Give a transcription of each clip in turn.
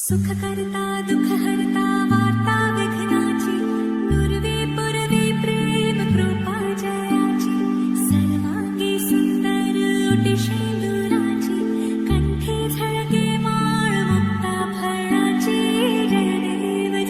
सुख करता दुख हरता वार्ता विघ्नाची नुरवी पुरवी प्रेम कृपा जयाची सर्वांगी सुंदर ओटी शेंदुराची कंठी झळके माळ मुक्ता फळाची जय देव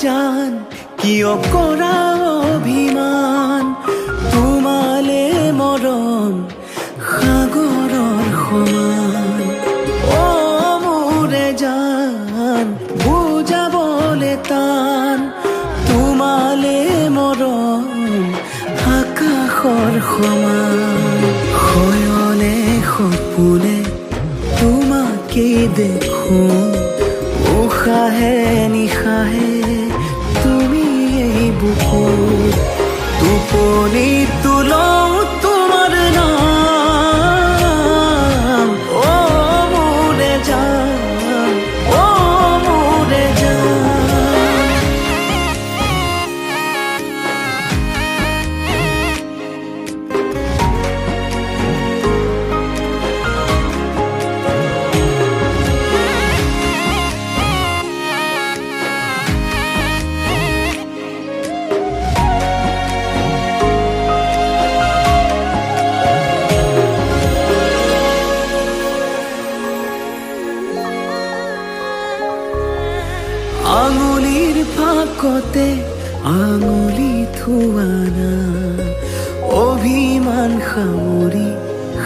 জান কিয় কৰা অভিমান তোমালে মৰম সাগৰৰ সমান অ মোৰে জান বুজাবলে টান তোমালে মৰম আকাশৰ সমান শয়নে সপোনে তোমাকে দেখো উশাহে নিশাহে তুমি এই বুকুত টোপনি তুলও তোমাৰ নাম অ মোৰে জান অ মোৰে জান আঙুলিৰ ফাকতে আঙুলি থোৱানা অভিমান সামৰি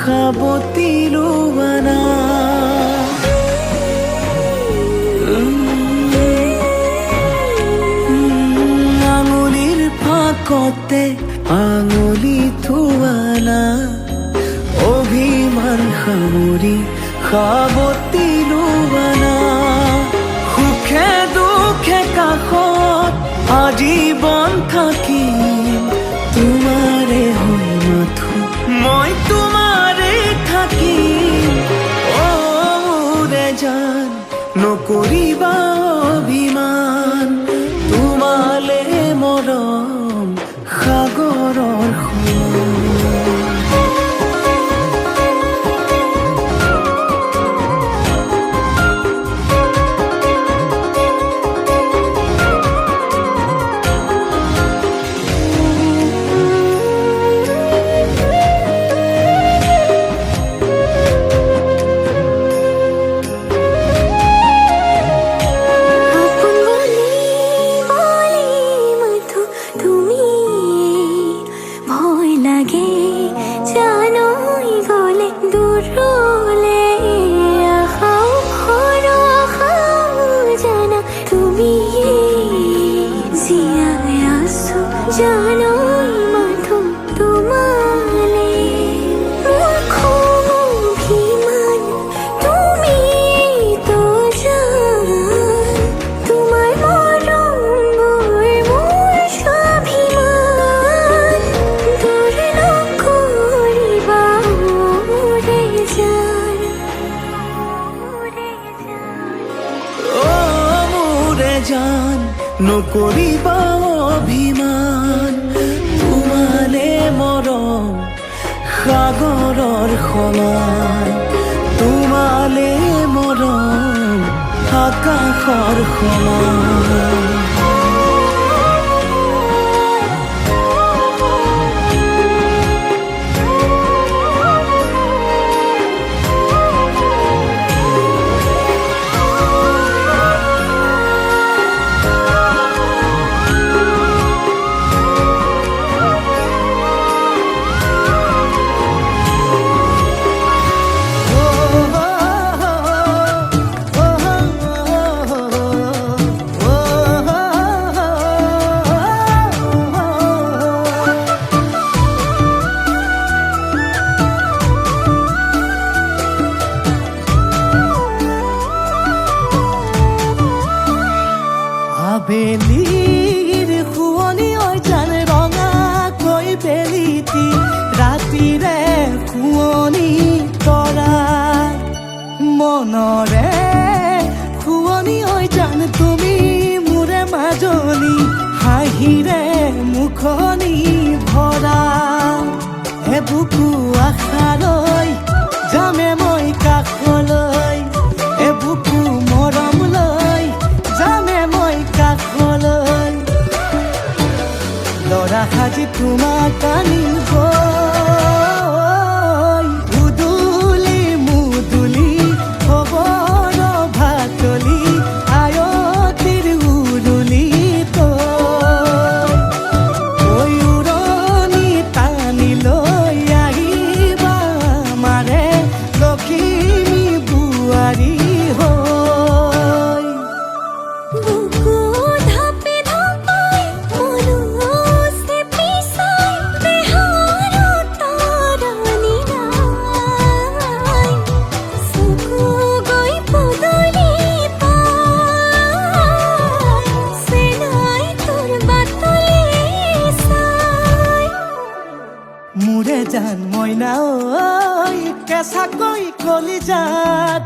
সাবতি লোৱানা আঙুলিৰ ফাকতে আঙুলি থোৱানা অভিমান সামৰি সাবতি লোৱানা সুখে দুখে কাষত আজীৱন থাকিম তোমাৰে হৈ মাথো মই তোমাৰে থাকিম অ মোৰে জান নকৰিবা অভিমান তোমালে মৰম সাগৰৰ সমান জান নকৰিবা অভিমান তোমালে মৰম সাগৰৰ সমান তোমালে মৰম আকাশৰ সমান আবেলিৰ শুৱনি ঐ জান ৰঙাকৈ বেলিটি ৰাতিৰে শুৱনি তৰা মনৰে শুৱনি ঐ জান তুমি মোৰে মাজনী হাঁহিৰে মুখনি ভৰা হে বুকু আশালৈ যামে মই কাষলৈ হে বুকু মৰম লৈ যামে মই কাষলৈ লৰা সাজি তোমাক আনিম গৈ উদুলি মুদুলি খবৰ ভাতলি আয়তিৰ উৰুলি তই উৰণি টানি লৈ আহিবা মাৰে লখিমী বোৱাৰী হৈ বুকু ধাপে ধাপাই মনো চেপি চাই দেহৰ তৰণি নাই চকু গৈ পদূলি পাই চেনাই তোৰ বাটলি চাই মোৰে জান মইনা ঐ কেঁচাকৈ কলিজাত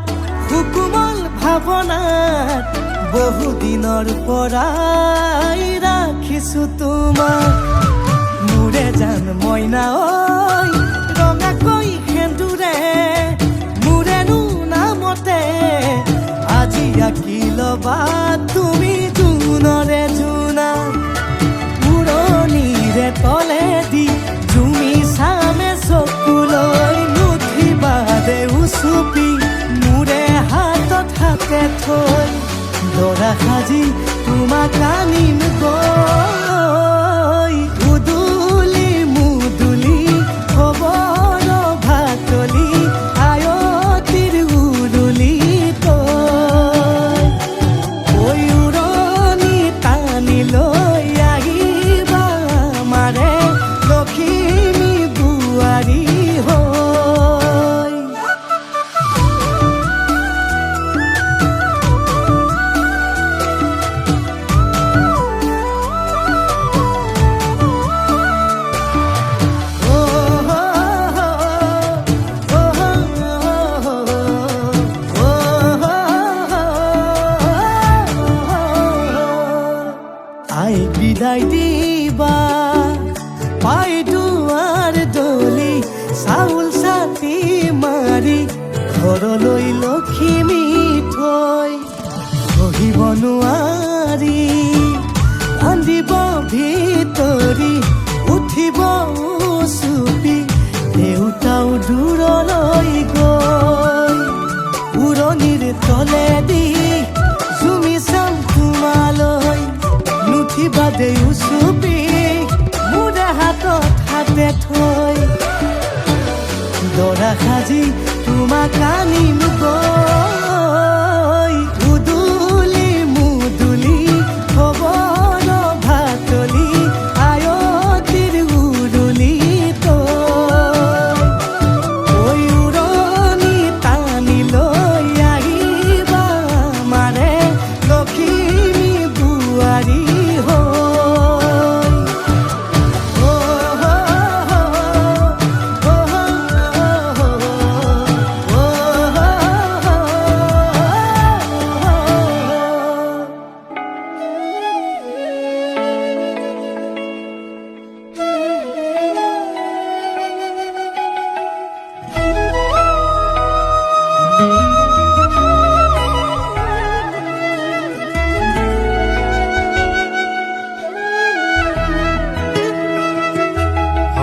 সুকুমল ভাৱনাত বহুদিনৰ পৰাই ৰাখিছো তোমাক মোৰে জান মইনা ঐ ৰঙাকৈ সেন্দুৰে মোৰেনো নামতে আজি আঁকি ল'বা তুমি জোনৰে জোনা উৰণিৰে তলেদি জুমি চামে চকুলৈ নুঠিবা দে উচুপি মোৰে হাতত হাতে থৈ দৰা সাজি তোমাক আনিম গৈ উদুলি মুদুলি খবৰ ভাতলি আয়তিৰ উৰুলি তই উৰণি টানি লৈ আহিবা মাৰে লখিমী বোৱাৰী হৈ আই বিদায় দিবা পাই দুৱাৰ দলি চাউল চাটি মাৰি ঘৰলৈ লখিমী থৈ সহিব নোৱাৰি কান্দিব ভিতৰি উঠিব চুপি দেউতাও দূৰলৈ গৈ উৰণিৰ তলেদি জুমি চাম তোমালৈ নুঠিবা দেউ চুপি মোৰে হাতত হাতে থৈ দৰা সাজি তোমাক আনিম গৈ উদুলি মুদুলি খবৰ ভাতলি আয়তিৰ উৰুলি তই উৰণি টানি লৈ আহিবা মাৰে লখিমী বোৱাৰী হৈ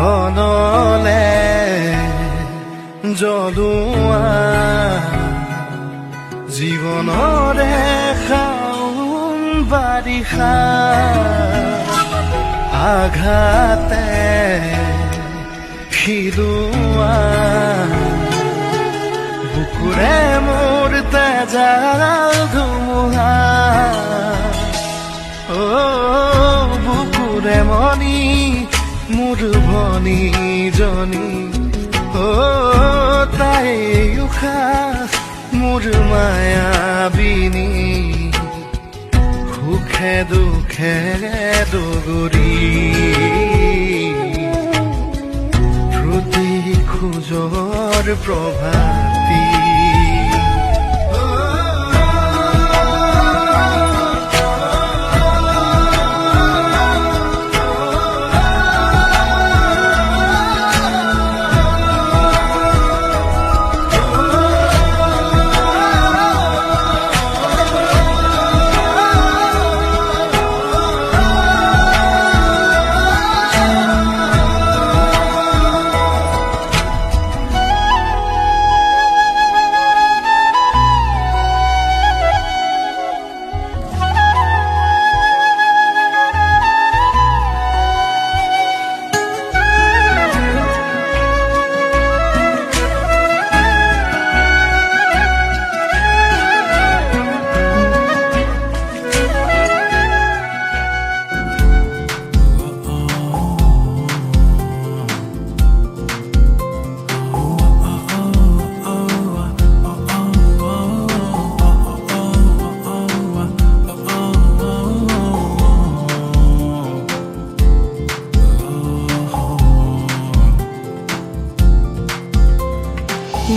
অনলে যদুৱা জীৱনৰে শাওন বাৰিষা আঘাতে খিলোৱা বুকুৰে মোৰ তেজাল ধুমুহা বুকুৰে মনি মোৰ ভনীজনী তাই উশাহ মোৰ মায়াবিনী সুখে সুখে দুখে দুগুৰি প্ৰতি খোজৰ প্ৰভাতী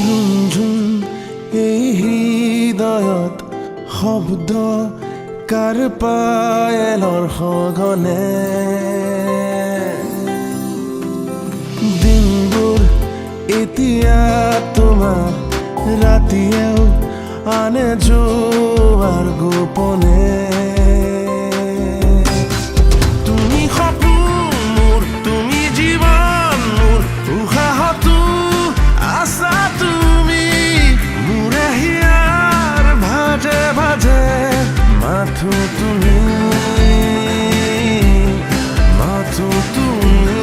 ৰুণঝুণ এই হৃদয়ত শব্দ কাৰ পায়েলৰ সঘনে দিনবোৰ এতিয়া তোমাৰ ৰাতিয়েও আনে যোৱাৰ গোপনে তুমি সপোন মোৰ তুমি জীৱন মোৰ উশাহতো আছা তুমি মোৰে হিয়াৰ ভাজে ভাজে মাথো তুমি মাথো তুমি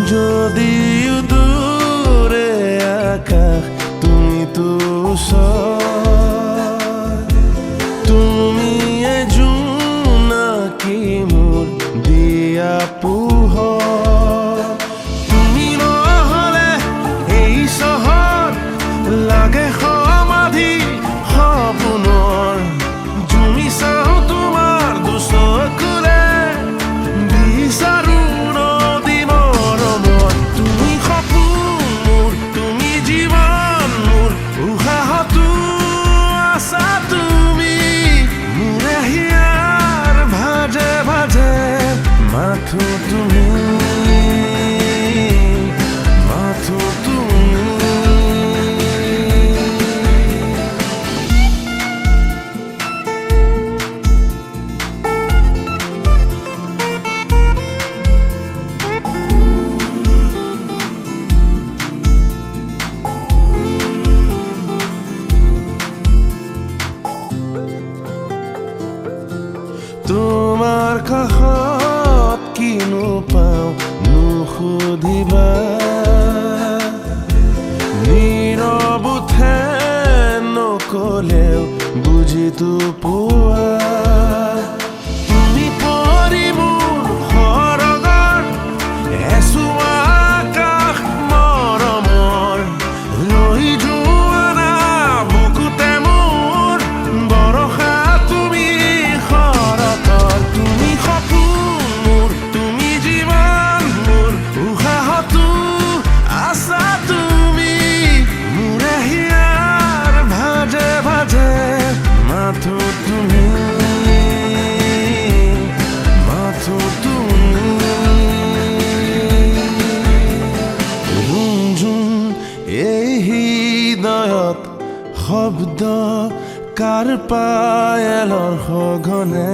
যদিও দূৰে আকাশ তুমি তো তুমি জোনাকি মোৰ দিয়া পোহৰ তুমি নহলে এই চহৰ লাগে সমাধি সপোনৰ জুমি চাওঁ তোমাৰ দুচকুৰে বিচাৰো মাথো তুমি মাথো তুমি তোমাৰ কাষত কিনো পাওঁ নুসুধিবা নীৰৱ উঠে নকলেও বুজিতো পোৱা তুমি পৰি মোৰ সৰগৰ এচুৱা আকাশ মৰমৰ লৈ যোৱা না বুকুতে মোৰ বৰষা তুমি শৰতৰ তুমি সপোন মোৰ তুমি জীৱন মোৰ উশাহতো আছা তুমি মোৰে হিয়াৰ ভাজে ভাজে মাথো তুমি মাথো তুমি ৰুণঝুণ এই হৃদয়ত শব্দ কাৰ পায়েলৰ সঘনে